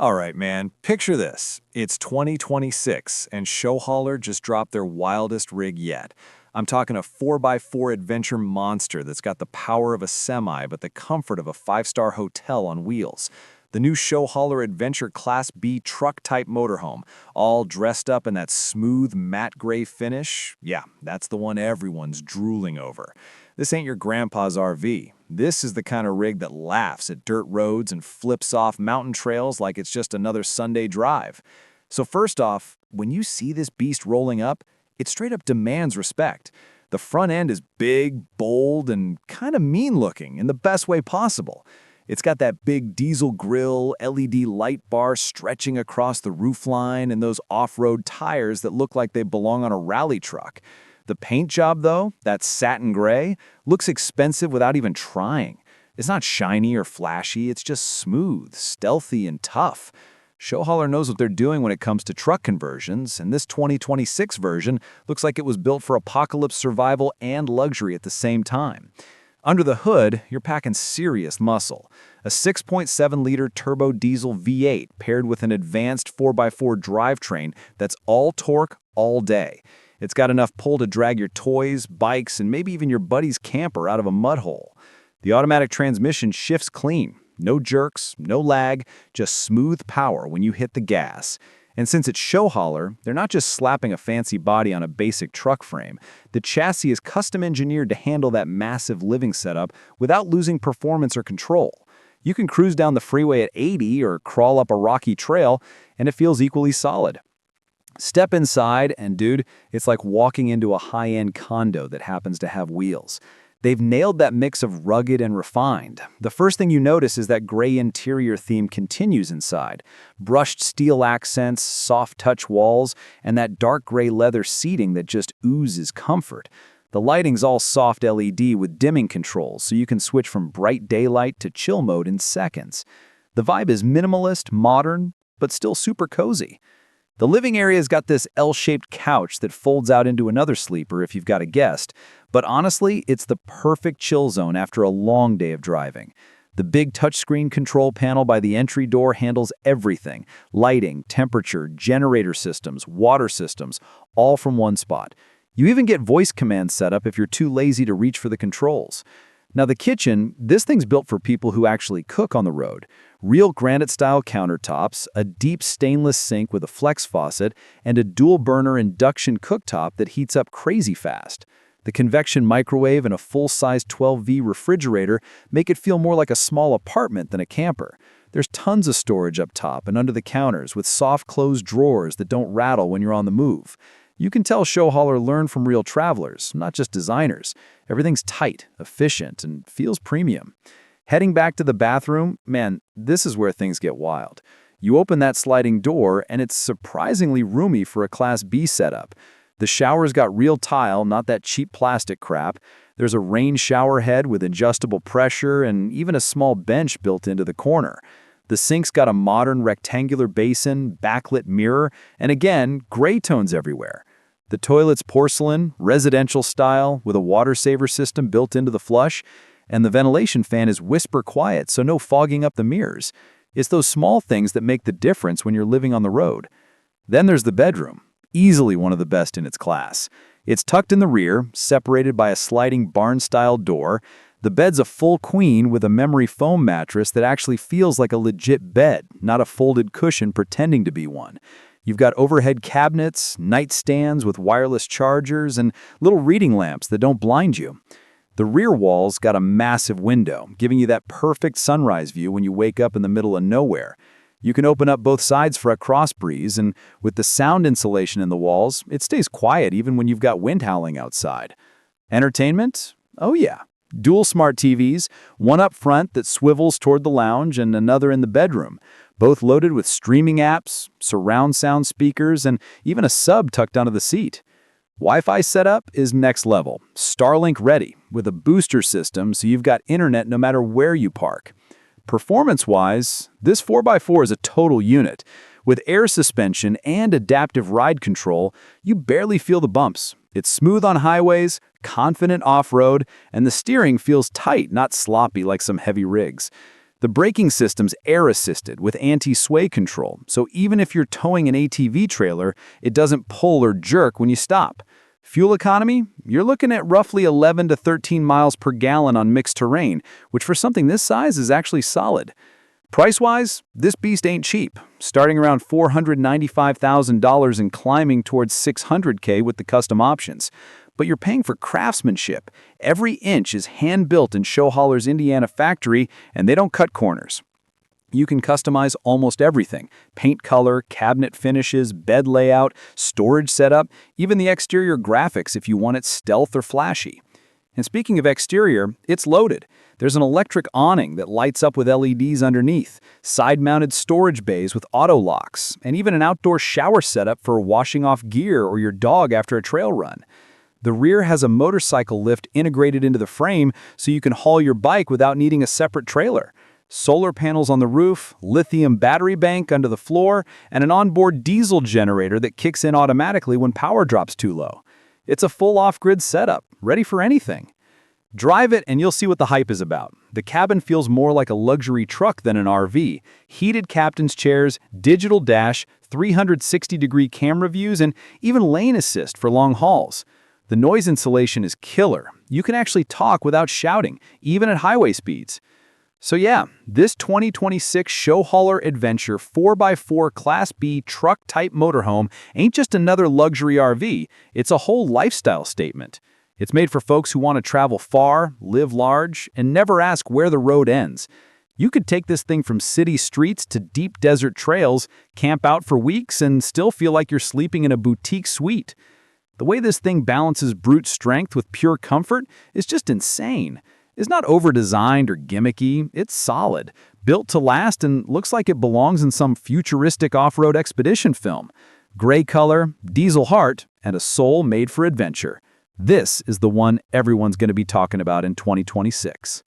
All right, man, picture this. It's 2026, and ShowHauler just dropped their wildest rig yet. I'm talking a 4x4 adventure monster that's got the power of a semi but the comfort of a five-star hotel on wheels. The new ShowHauler Adventure Class B truck-type motorhome, all dressed up in that smooth matte gray finish. Yeah, that's the one everyone's drooling over. This ain't your grandpa's RV. This is the kind of rig that laughs at dirt roads and flips off mountain trails like it's just another Sunday drive. So first off, when you see this beast rolling up, it straight up demands respect. The front end is big, bold, and kind of mean-looking in the best way possible. It's got that big diesel grill, LED light bar stretching across the roofline, and those off-road tires that look like they belong on a rally truck. The paint job, though, that satin gray, looks expensive without even trying. It's not shiny or flashy, it's just smooth, stealthy, and tough. ShowHauler knows what they're doing when it comes to truck conversions, and this 2026 version looks like it was built for apocalypse survival and luxury at the same time. Under the hood, you're packing serious muscle. A 6.7-liter turbo diesel V8 paired with an advanced 4x4 drivetrain that's all torque all day. It's got enough pull to drag your toys, bikes, and maybe even your buddy's camper out of a mud hole. The automatic transmission shifts clean. No jerks, no lag, just smooth power when you hit the gas. And since it's ShowHauler, they're not just slapping a fancy body on a basic truck frame. The chassis is custom engineered to handle that massive living setup without losing performance or control. You can cruise down the freeway at 80 or crawl up a rocky trail, and it feels equally solid. Step inside, and dude, it's like walking into a high-end condo that happens to have wheels. They've nailed that mix of rugged and refined. The first thing you notice is that gray interior theme continues inside. Brushed steel accents, soft touch walls, and that dark gray leather seating that just oozes comfort. The lighting's all soft LED with dimming controls, so you can switch from bright daylight to chill mode in seconds. The vibe is minimalist, modern, but still super cozy. The living area's got this L-shaped couch that folds out into another sleeper if you've got a guest, but honestly, it's the perfect chill zone after a long day of driving. The big touchscreen control panel by the entry door handles everything: lighting, temperature, generator systems, water systems, all from one spot. You even get voice commands set up if you're too lazy to reach for the controls. Now the kitchen, this thing's built for people who actually cook on the road. Real granite-style countertops, a deep stainless sink with a flex faucet, and a dual-burner induction cooktop that heats up crazy fast. The convection microwave and a full-size 12V refrigerator make it feel more like a small apartment than a camper. There's tons of storage up top and under the counters with soft closed drawers that don't rattle when you're on the move. You can tell ShowHauler learned from real travelers, not just designers. Everything's tight, efficient, and feels premium. Heading back to the bathroom, man, this is where things get wild. You open that sliding door, and it's surprisingly roomy for a Class B setup. The shower's got real tile, not that cheap plastic crap. There's a rain shower head with adjustable pressure and even a small bench built into the corner. The sink's got a modern rectangular basin, backlit mirror, and again, gray tones everywhere. The toilet's porcelain, residential style, with a water saver system built into the flush, and the ventilation fan is whisper quiet, so no fogging up the mirrors. It's those small things that make the difference when you're living on the road. Then there's the bedroom, easily one of the best in its class. It's tucked in the rear, separated by a sliding barn-style door. The bed's a full queen with a memory foam mattress that actually feels like a legit bed, not a folded cushion pretending to be one. You've got overhead cabinets, nightstands with wireless chargers, and little reading lamps that don't blind you. The rear wall's got a massive window, giving you that perfect sunrise view when you wake up in the middle of nowhere. You can open up both sides for a cross breeze, and with the sound insulation in the walls, it stays quiet even when you've got wind howling outside. Entertainment? Oh yeah. Dual smart TVs, one up front that swivels toward the lounge and another in the bedroom, both loaded with streaming apps, surround sound speakers, and even a sub tucked under the seat. Wi-Fi setup is next level, Starlink ready, with a booster system so you've got internet no matter where you park. Performance-wise, this 4x4 is a total unit. With air suspension and adaptive ride control, you barely feel the bumps. It's smooth on highways, confident off-road, and the steering feels tight, not sloppy like some heavy rigs. The braking system's air-assisted with anti-sway control, so even if you're towing an ATV trailer, it doesn't pull or jerk when you stop. Fuel economy? You're looking at roughly 11 to 13 miles per gallon on mixed terrain, which for something this size is actually solid. Price-wise, this beast ain't cheap, starting around $495,000 and climbing towards $600K with the custom options. But you're paying for craftsmanship. Every inch is hand-built in ShowHauler's Indiana factory, and they don't cut corners. You can customize almost everything: paint color, cabinet finishes, bed layout, storage setup, even the exterior graphics if you want it stealth or flashy. And speaking of exterior, it's loaded. There's an electric awning that lights up with LEDs underneath, side-mounted storage bays with auto locks, and even an outdoor shower setup for washing off gear or your dog after a trail run. The rear has a motorcycle lift integrated into the frame so you can haul your bike without needing a separate trailer. Solar panels on the roof, lithium battery bank under the floor, and an onboard diesel generator that kicks in automatically when power drops too low. It's a full off-grid setup, ready for anything. Drive it and you'll see what the hype is about. The cabin feels more like a luxury truck than an RV. Heated captain's chairs, digital dash, 360-degree camera views, and even lane assist for long hauls. The noise insulation is killer. You can actually talk without shouting, even at highway speeds. So yeah, this 2026 ShowHauler Adventure 4x4 Class B truck-type motorhome ain't just another luxury RV, it's a whole lifestyle statement. It's made for folks who want to travel far, live large, and never ask where the road ends. You could take this thing from city streets to deep desert trails, camp out for weeks, and still feel like you're sleeping in a boutique suite. The way this thing balances brute strength with pure comfort is just insane. It's not over-designed or gimmicky, it's solid, built to last, and looks like it belongs in some futuristic off-road expedition film. Gray color, diesel heart, and a soul made for adventure. This is the one everyone's going to be talking about in 2026.